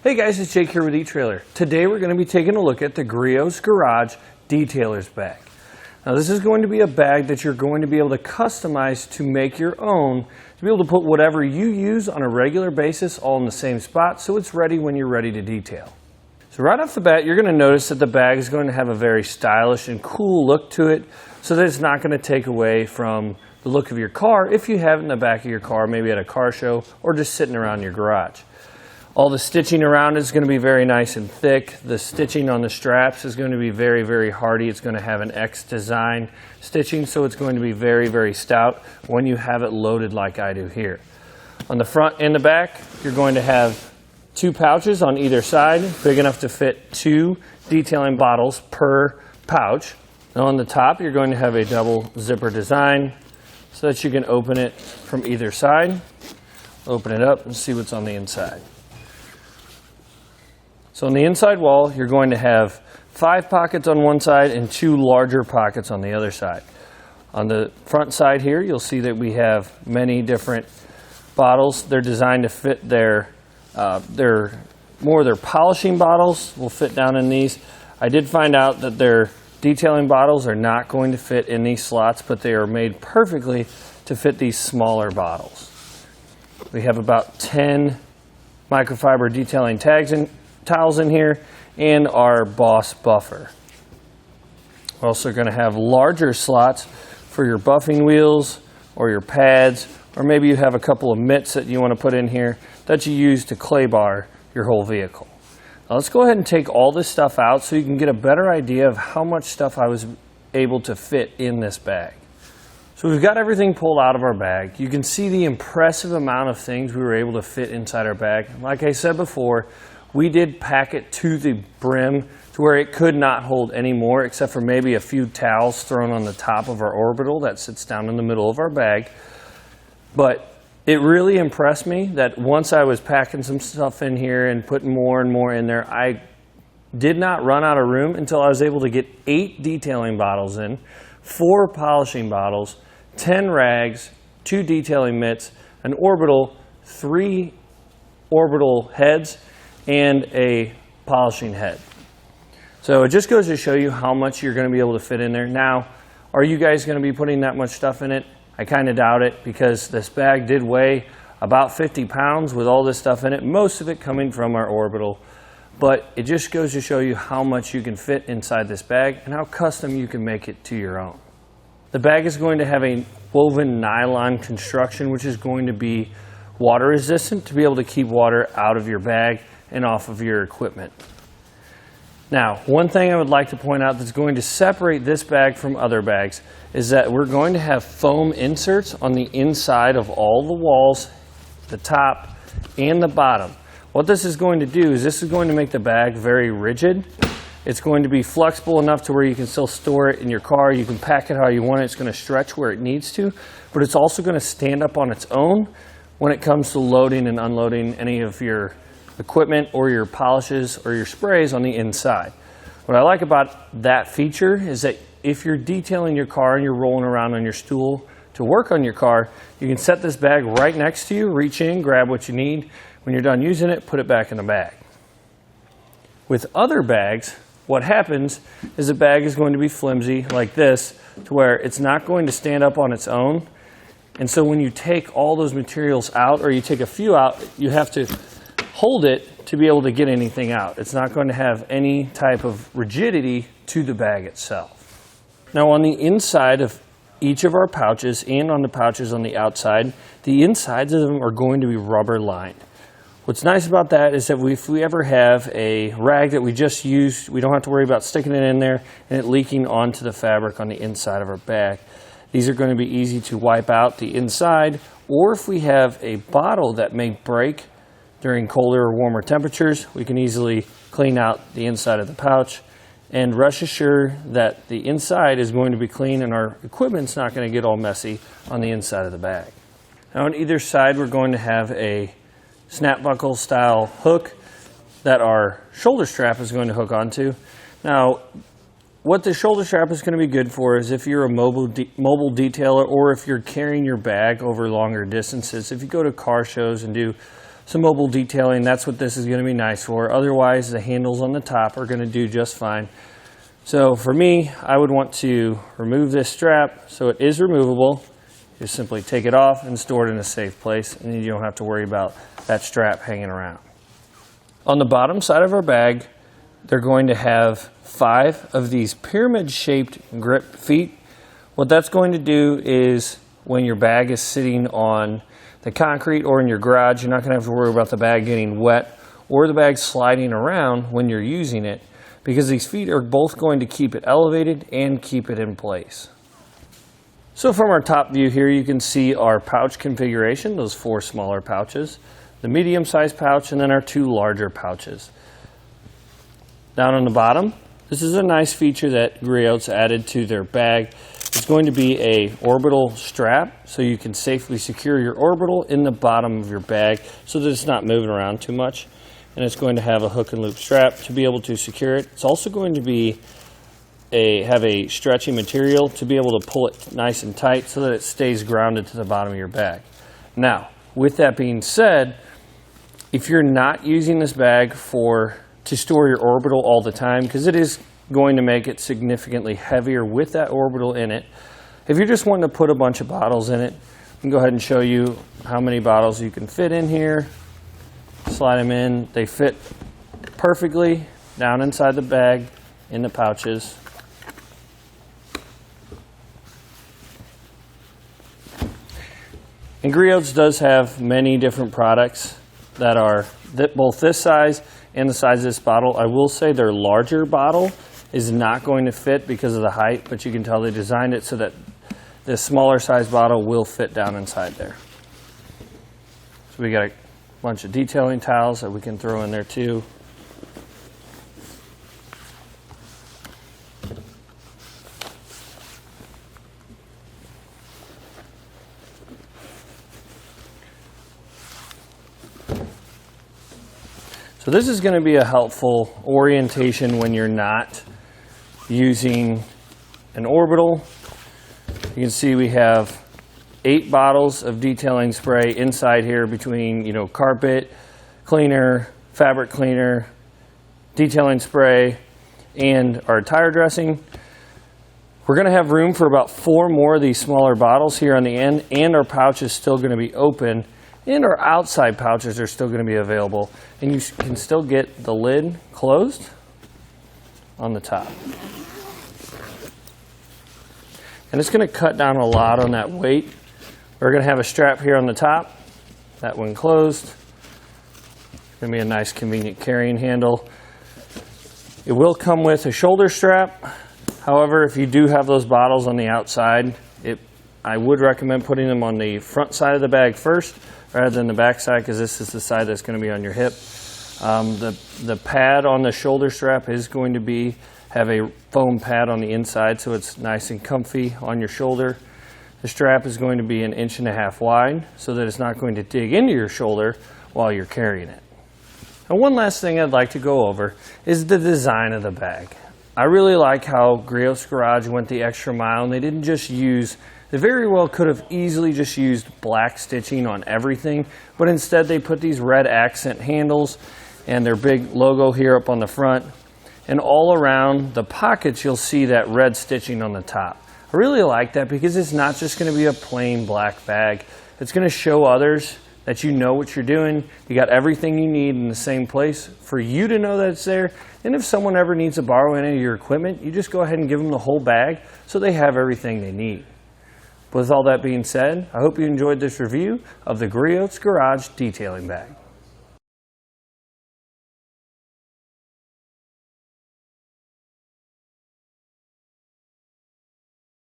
Hey guys, it's Jake here with eTrailer. Today we're going to be taking a look at the Griots Garage DETAILER'S bag. Now this is going to be a bag that you're going to be able to customize to make your own, to be able to put whatever you use on a regular basis all in the same spot so it's ready when you're ready to detail. So right off the bat, you're going to notice that the bag is going to have a very stylish and cool look to it so that it's not going to take away from the look of your car if you have it in the back of your car, maybe at a car show or just sitting around your garage. All the stitching around is going to be very nice and thick. The stitching on the straps is going to be very, very hardy. It's going to have an X design stitching, so it's going to be very, very stout when you have it loaded like I do here. On the front and the back, you're going to have two pouches on either side, big enough to fit 2 detailing bottles per pouch. And on the top, you're going to have a double zipper design so that you can open it from either side, open it up and see what's on the inside. So on the inside wall, you're going to have 5 pockets on one side and 2 larger pockets on the other side. On the front side here, you'll see that we have many different bottles. They're designed to fit their polishing bottles will fit down in these. I did find out that their detailing bottles are not going to fit in these slots, but they are made perfectly to fit these smaller bottles. We have about 10 microfiber detailing towels in here and our Boss buffer. We're also going to have larger slots for your buffing wheels or your pads, or maybe you have a couple of mitts that you want to put in here that you use to clay bar your whole vehicle. Now let's go ahead and take all this stuff out so you can get a better idea of how much stuff I was able to fit in this bag. So we've got everything pulled out of our bag. You can see the impressive amount of things we were able to fit inside our bag. Like I said before, we did pack it to the brim to where it could not hold any more except for maybe a few towels thrown on the top of our orbital that sits down in the middle of our bag. But it really impressed me that once I was packing some stuff in here and putting more and more in there, I did not run out of room until I was able to get 8 detailing bottles in, 4 polishing bottles, 10 rags, 2 detailing mitts, an orbital, 3 orbital heads, and a polishing head. So it just goes to show you how much you're going to be able to fit in there. Now, are you guys going to be putting that much stuff in it? I kind of doubt it because this bag did weigh about 50 pounds with all this stuff in it, most of it coming from our orbital. But it just goes to show you how much you can fit inside this bag and how custom you can make it to your own. The bag is going to have a woven nylon construction, which is going to be water resistant to be able to keep water out of your bag and off of your equipment. Now, one thing I would like to point out that's going to separate this bag from other bags is that we're going to have foam inserts on the inside of all the walls, the top, and the bottom. What this is going to do is this is going to make the bag very rigid. It's going to be flexible enough to where you can still store it in your car. You can pack it how you want it. It's going to stretch where it needs to, but it's also going to stand up on its own when it comes to loading and unloading any of your equipment or your polishes or your sprays on the inside. What I like about that feature is that if you're detailing your car and you're rolling around on your stool to work on your car, you can set this bag right next to you, reach in, grab what you need. When you're done using it, put it back in the bag. With other bags, what happens is the bag is going to be flimsy like this to where it's not going to stand up on its own. And so when you take all those materials out or you take a few out, you have to hold it to be able to get anything out. It's not going to have any type of rigidity to the bag itself. Now on the inside of each of our pouches and on the pouches on the outside, the insides of them are going to be rubber lined. What's nice about that is that if we ever have a rag that we just used, we don't have to worry about sticking it in there and it leaking onto the fabric on the inside of our bag. These are going to be easy to wipe out the inside, or if we have a bottle that may break during colder or warmer temperatures, we can easily clean out the inside of the pouch and rest assured that the inside is going to be clean and our equipment's not going to get all messy on the inside of the bag. Now on either side, we're going to have a snap buckle style hook that our shoulder strap is going to hook onto. Now, what the shoulder strap is going to be good for is if you're a mobile detailer or if you're carrying your bag over longer distances. If you go to car shows and do some mobile detailing, that's what this is going to be nice for. Otherwise, the handles on the top are going to do just fine. So for me, I would want to remove this strap so it is removable. Just simply take it off and store it in a safe place, and you don't have to worry about that strap hanging around. On the bottom side of our bag, they're going to have 5 of these pyramid-shaped grip feet. What that's going to do is when your bag is sitting on the concrete or in your garage, you're not going to have to worry about the bag getting wet or the bag sliding around when you're using it, because these feet are both going to keep it elevated and keep it in place. So from our top view here, you can see our pouch configuration, those 4 smaller pouches, the medium-sized pouch, and then our 2 larger pouches. Down on the bottom, this is a nice feature that Griot's added to their bag. It's going to be a orbital strap, so you can safely secure your orbital in the bottom of your bag so that it's not moving around too much. And it's going to have a hook and loop strap to be able to secure it. It's also going to be have a stretchy material to be able to pull it nice and tight so that it stays grounded to the bottom of your bag. Now, with that being said, if you're not using this bag to store your orbital all the time, because it is going to make it significantly heavier with that orbital in it, if you're just wanting to put a bunch of bottles in it, I can go ahead and show you how many bottles you can fit in here. Slide them in. They fit perfectly down inside the bag in the pouches. And Griot's does have many different products that are both this size and the size of this bottle. I will say their larger bottle is not going to fit because of the height, but you can tell they designed it so that this smaller size bottle will fit down inside there. So we got a bunch of detailing towels that we can throw in there too. So this is going to be a helpful orientation when you're not using an orbital. You can see we have 8 bottles of detailing spray inside here between, carpet cleaner, fabric cleaner, detailing spray, and our tire dressing. We're going to have room for about 4 more of these smaller bottles here on the end, and our pouch is still going to be open. And our outside pouches are still going to be available. And you can still get the lid closed on the top. And it's going to cut down a lot on that weight. We're going to have a strap here on the top. That one closed. It's going to be a nice convenient carrying handle. It will come with a shoulder strap. However, if you do have those bottles on the outside, I would recommend putting them on the front side of the bag first rather than the back side, because this is the side that's going to be on your hip. The pad on the shoulder strap is going to have a foam pad on the inside, so it's nice and comfy on your shoulder. The strap is going to be 1.5 inches wide so that it's not going to dig into your shoulder while you're carrying it. And one last thing I'd like to go over is the design of the bag. I really like how Griots Garage went the extra mile, and they didn't just use They very well could have easily just used black stitching on everything, but instead they put these red accent handles and their big logo here up on the front. And all around the pockets you'll see that red stitching on the top. I really like that because it's not just going to be a plain black bag. It's going to show others that you know what you're doing. You got everything you need in the same place for you to know that it's there. And if someone ever needs to borrow any of your equipment, you just go ahead and give them the whole bag so they have everything they need. With all that being said, I hope you enjoyed this review of the Griots Garage Detailing Bag.